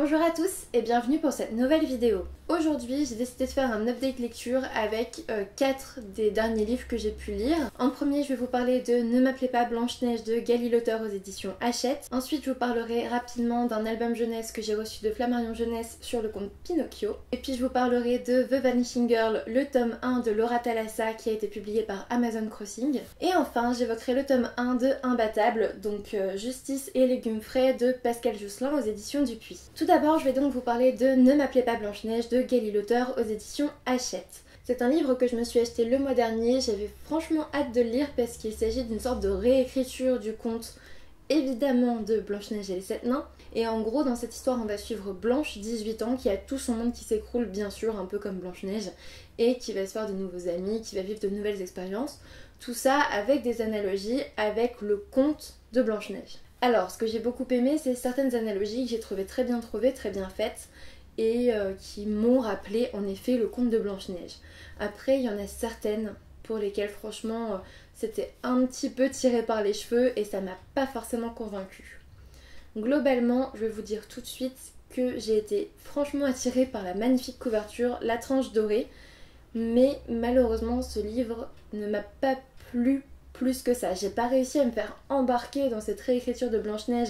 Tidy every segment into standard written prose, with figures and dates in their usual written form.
Bonjour à tous et bienvenue pour cette nouvelle vidéo. Aujourd'hui j'ai décidé de faire un update lecture avec 4 des derniers livres que j'ai pu lire. En premier je vais vous parler de Ne m'appelez pas Blanche-Neige de Galy l'auteur aux éditions Hachette. Ensuite je vous parlerai rapidement d'un album jeunesse que j'ai reçu de Flammarion Jeunesse sur le compte Pinocchio. Et puis je vous parlerai de The Vanishing Girl, le tome 1 de Laura Thalassa qui a été publié par Amazon Crossing. Et enfin j'évoquerai le tome 1 de Imbattable, donc Justice et légumes frais de Pascal Jousselin aux éditions Dupuis. Tout d'abord je vais donc vous parler de Ne m'appelez pas Blanche-Neige de Galy l'auteur aux éditions Hachette. C'est un livre que je me suis acheté le mois dernier, j'avais franchement hâte de le lire parce qu'il s'agit d'une sorte de réécriture du conte évidemment de Blanche-Neige et les 7 nains. Et en gros dans cette histoire on va suivre Blanche, 18 ans, qui a tout son monde qui s'écroule bien sûr, un peu comme Blanche-Neige, et qui va se faire de nouveaux amis, qui va vivre de nouvelles expériences. Tout ça avec des analogies avec le conte de Blanche-Neige. Alors ce que j'ai beaucoup aimé c'est certaines analogies que j'ai trouvées, très bien faites, et qui m'ont rappelé en effet le conte de Blanche-Neige. Après il y en a certaines pour lesquelles franchement c'était un petit peu tiré par les cheveux et ça m'a pas forcément convaincue. Globalement je vais vous dire tout de suite que j'ai été franchement attirée par la magnifique couverture, la tranche dorée, mais malheureusement ce livre ne m'a pas plu plus que ça. J'ai pas réussi à me faire embarquer dans cette réécriture de Blanche-Neige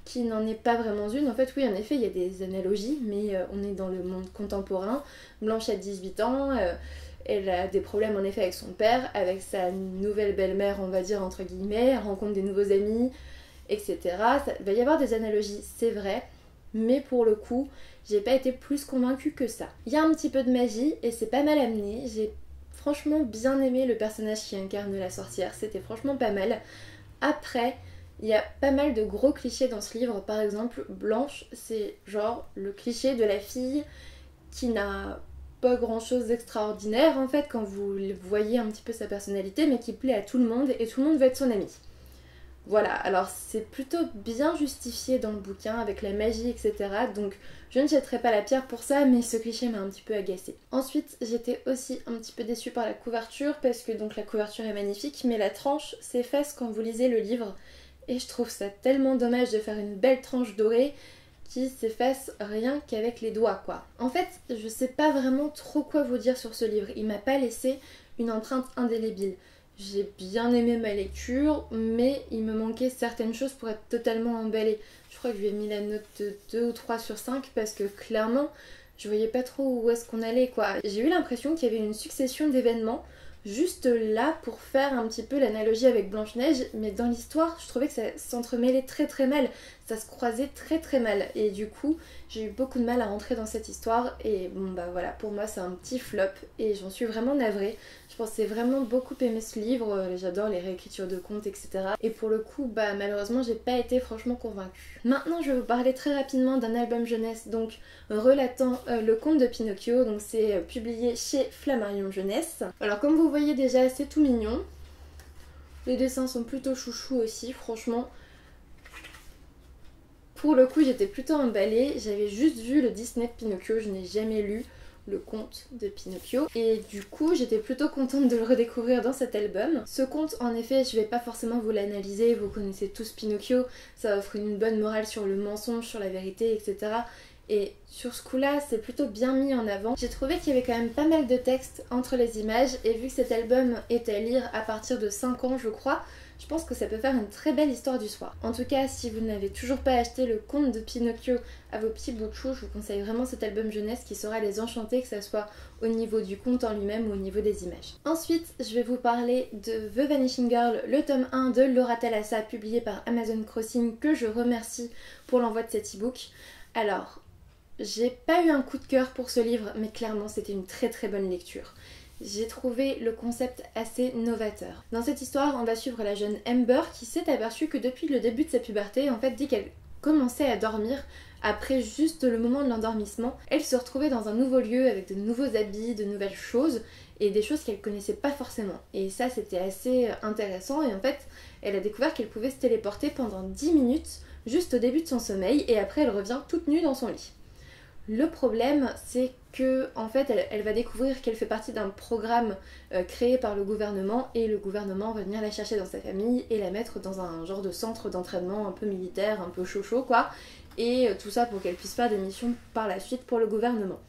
qui n'en est pas vraiment une. En fait oui en effet il y a des analogies mais on est dans le monde contemporain. Blanche a 18 ans, elle a des problèmes en effet avec son père, avec sa nouvelle belle-mère on va dire entre guillemets, elle rencontre des nouveaux amis, etc. Ça va y avoir des analogies, c'est vrai, mais pour le coup j'ai pas été plus convaincue que ça. Il y a un petit peu de magie et c'est pas mal amené, j'ai franchement bien aimé le personnage qui incarne la sorcière, c'était franchement pas mal. Après il y a pas mal de gros clichés dans ce livre, par exemple Blanche c'est genre le cliché de la fille qui n'a pas grand chose d'extraordinaire en fait quand vous voyez un petit peu sa personnalité, mais qui plaît à tout le monde et tout le monde veut être son ami. Voilà, alors c'est plutôt bien justifié dans le bouquin avec la magie etc, donc je ne jetterai pas la pierre pour ça, mais ce cliché m'a un petit peu agacée. Ensuite j'étais aussi un petit peu déçue par la couverture parce que donc la couverture est magnifique mais la tranche s'efface quand vous lisez le livre. Et je trouve ça tellement dommage de faire une belle tranche dorée qui s'efface rien qu'avec les doigts quoi. En fait, je sais pas vraiment trop quoi vous dire sur ce livre, il m'a pas laissé une empreinte indélébile. J'ai bien aimé ma lecture, mais il me manquait certaines choses pour être totalement emballée. Je crois que je lui ai mis la note de 2 ou 3 sur 5 parce que clairement, je voyais pas trop où est-ce qu'on allait quoi. J'ai eu l'impression qu'il y avait une succession d'événements juste là pour faire un petit peu l'analogie avec Blanche-Neige, mais dans l'histoire je trouvais que ça s'entremêlait très mal, ça se croisait très mal et du coup j'ai eu beaucoup de mal à rentrer dans cette histoire et bon bah voilà, pour moi c'est un petit flop et j'en suis vraiment navrée. Je pensais vraiment beaucoup aimer ce livre, j'adore les réécritures de contes etc, et pour le coup bah malheureusement j'ai pas été franchement convaincue. Maintenant je vais vous parler très rapidement d'un album jeunesse donc relatant le conte de Pinocchio, donc c'est publié chez Flammarion Jeunesse. Alors comme vous voyez déjà c'est tout mignon, les dessins sont plutôt chouchous aussi franchement. Pour le coup j'étais plutôt emballée, j'avais juste vu le Disney de Pinocchio, je n'ai jamais lu le conte de Pinocchio et du coup j'étais plutôt contente de le redécouvrir dans cet album. Ce conte en effet je vais pas forcément vous l'analyser, vous connaissez tous Pinocchio, ça offre une bonne morale sur le mensonge, sur la vérité etc. Et sur ce coup-là, c'est plutôt bien mis en avant. J'ai trouvé qu'il y avait quand même pas mal de texte entre les images et vu que cet album est à lire à partir de 5 ans je crois, je pense que ça peut faire une très belle histoire du soir. En tout cas, si vous n'avez toujours pas acheté le conte de Pinocchio à vos petits bouts de chou, je vous conseille vraiment cet album jeunesse qui saura les enchanter, que ça soit au niveau du conte en lui-même ou au niveau des images. Ensuite, je vais vous parler de The Vanishing Girl, le tome 1 de Laura Thalassa, publié par Amazon Crossing, que je remercie pour l'envoi de cet e-book. Alors, j'ai pas eu un coup de cœur pour ce livre, mais clairement c'était une très bonne lecture. J'ai trouvé le concept assez novateur. Dans cette histoire, on va suivre la jeune Amber qui s'est aperçue que depuis le début de sa puberté, en fait, dès qu'elle commençait à dormir, après juste le moment de l'endormissement, elle se retrouvait dans un nouveau lieu avec de nouveaux habits, de nouvelles choses et des choses qu'elle connaissait pas forcément. Et ça, c'était assez intéressant et en fait, elle a découvert qu'elle pouvait se téléporter pendant 10 minutes juste au début de son sommeil et après elle revient toute nue dans son lit. Le problème, c'est que en fait elle va découvrir qu'elle fait partie d'un programme créé par le gouvernement et le gouvernement va venir la chercher dans sa famille et la mettre dans un genre de centre d'entraînement un peu militaire, un peu chaud quoi, et tout ça pour qu'elle puisse faire des missions par la suite pour le gouvernement.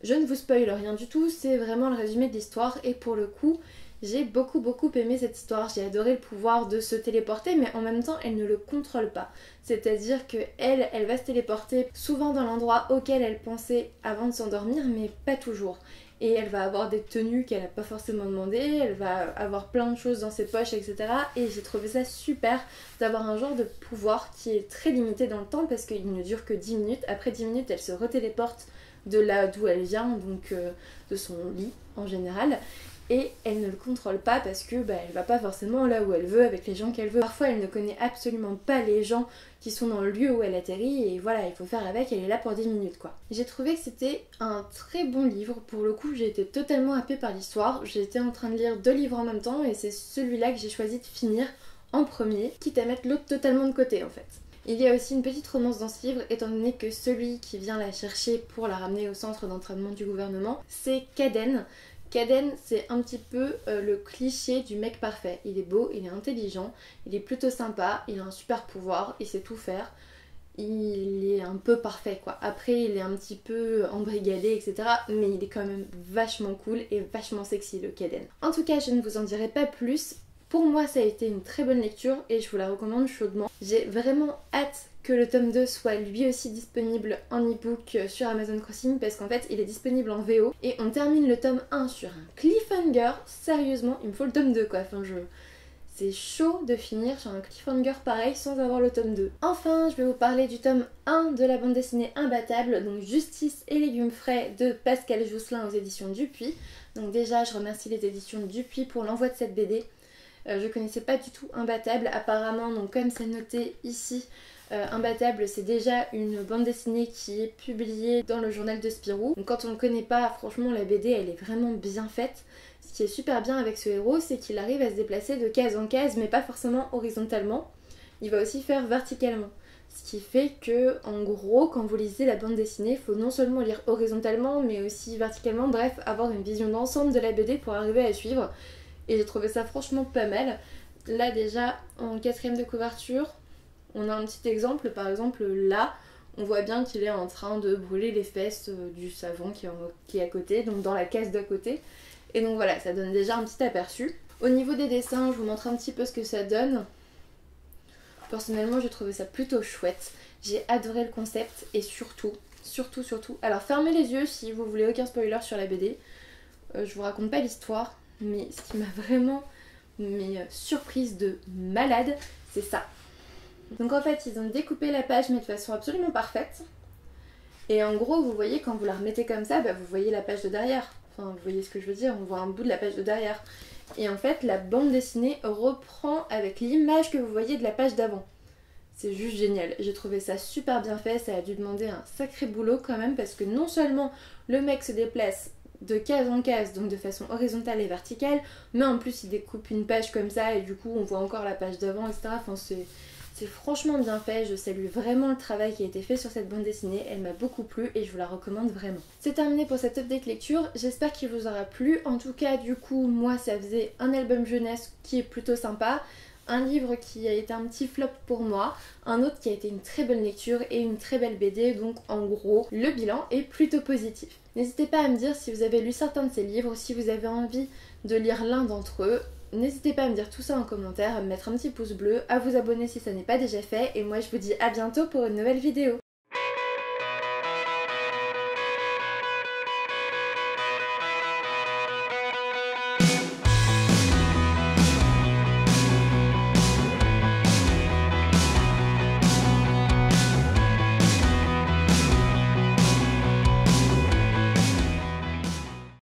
Je ne vous spoile rien du tout, c'est vraiment le résumé de l'histoire et pour le coup j'ai beaucoup aimé cette histoire, j'ai adoré le pouvoir de se téléporter mais en même temps elle ne le contrôle pas. C'est-à-dire que elle va se téléporter souvent dans l'endroit auquel elle pensait avant de s'endormir mais pas toujours. Et elle va avoir des tenues qu'elle n'a pas forcément demandées, elle va avoir plein de choses dans ses poches etc. Et j'ai trouvé ça super d'avoir un genre de pouvoir qui est très limité dans le temps parce qu'il ne dure que 10 minutes. Après 10 minutes elle se retéléporte de là d'où elle vient, donc de son lit en général. Et elle ne le contrôle pas parce que elle va pas forcément là où elle veut avec les gens qu'elle veut. Parfois elle ne connaît absolument pas les gens qui sont dans le lieu où elle atterrit et voilà, il faut faire avec, elle est là pour 10 minutes quoi. J'ai trouvé que c'était un très bon livre, pour le coup j'ai été totalement happée par l'histoire. J'étais en train de lire 2 livres en même temps et c'est celui-là que j'ai choisi de finir en premier, quitte à mettre l'autre totalement de côté en fait. Il y a aussi une petite romance dans ce livre, étant donné que celui qui vient la chercher pour la ramener au centre d'entraînement du gouvernement, c'est Kaden. Kaden, c'est un petit peu le cliché du mec parfait. Il est beau, il est intelligent, il est plutôt sympa, il a un super pouvoir, il sait tout faire. Il est un peu parfait quoi. Après il est un petit peu embrigadé etc. Mais il est quand même vachement cool et vachement sexy le Kaden. En tout cas je ne vous en dirai pas plus. Pour moi ça a été une très bonne lecture et je vous la recommande chaudement. J'ai vraiment hâte que le tome 2 soit lui aussi disponible en e-book sur Amazon Crossing parce qu'en fait il est disponible en VO et on termine le tome 1 sur un cliffhanger. Sérieusement il me faut le tome 2 quoi. C'est chaud de finir sur un cliffhanger pareil sans avoir le tome 2. Enfin, je vais vous parler du tome 1 de la bande dessinée Imbattable, donc Justice et légumes frais de Pascal Jousselin aux éditions Dupuis. Donc déjà, je remercie les éditions Dupuis pour l'envoi de cette BD. Je connaissais pas du tout Imbattable, apparemment, donc comme c'est noté ici, Imbattable c'est déjà une bande dessinée qui est publiée dans le journal de Spirou. Donc quand on ne connaît pas, franchement la BD elle est vraiment bien faite. Ce qui est super bien avec ce héros, c'est qu'il arrive à se déplacer de case en case, mais pas forcément horizontalement. Il va aussi faire verticalement. Ce qui fait que, en gros, quand vous lisez la bande dessinée, il faut non seulement lire horizontalement, mais aussi verticalement, bref, avoir une vision d'ensemble de la BD pour arriver à suivre. Et j'ai trouvé ça franchement pas mal. Là déjà, en 4ème de couverture, on a un petit exemple, par exemple là, on voit bien qu'il est en train de brûler les fesses du savant qui est à côté, donc dans la case d'à côté. Et donc voilà, ça donne déjà un petit aperçu. Au niveau des dessins, je vous montre un petit peu ce que ça donne. Personnellement, j'ai trouvé ça plutôt chouette. J'ai adoré le concept et surtout, alors fermez les yeux si vous voulez aucun spoiler sur la BD. Je vous raconte pas l'histoire, mais ce qui m'a vraiment surprise de malade, c'est ça. Donc en fait, ils ont découpé la page mais de façon absolument parfaite. Et en gros, vous voyez, quand vous la remettez comme ça, vous voyez la page de derrière. Enfin, vous voyez ce que je veux dire, on voit un bout de la page de derrière. Et en fait, la bande dessinée reprend avec l'image que vous voyez de la page d'avant. C'est juste génial. J'ai trouvé ça super bien fait, ça a dû demander un sacré boulot quand même, parce que non seulement le mec se déplace de case en case, donc de façon horizontale et verticale, mais en plus il découpe une page comme ça, et du coup on voit encore la page d'avant, etc. Enfin, c'est franchement bien fait, je salue vraiment le travail qui a été fait sur cette bande dessinée, elle m'a beaucoup plu et je vous la recommande vraiment. C'est terminé pour cette update lecture, j'espère qu'il vous aura plu. En tout cas, du coup, moi ça faisait un album jeunesse qui est plutôt sympa, un livre qui a été un petit flop pour moi, un autre qui a été une très bonne lecture et une très belle BD, donc en gros, le bilan est plutôt positif. N'hésitez pas à me dire si vous avez lu certains de ces livres, si vous avez envie de lire l'un d'entre eux. N'hésitez pas à me dire tout ça en commentaire, à me mettre un petit pouce bleu, à vous abonner si ça n'est pas déjà fait, et moi je vous dis à bientôt pour une nouvelle vidéo.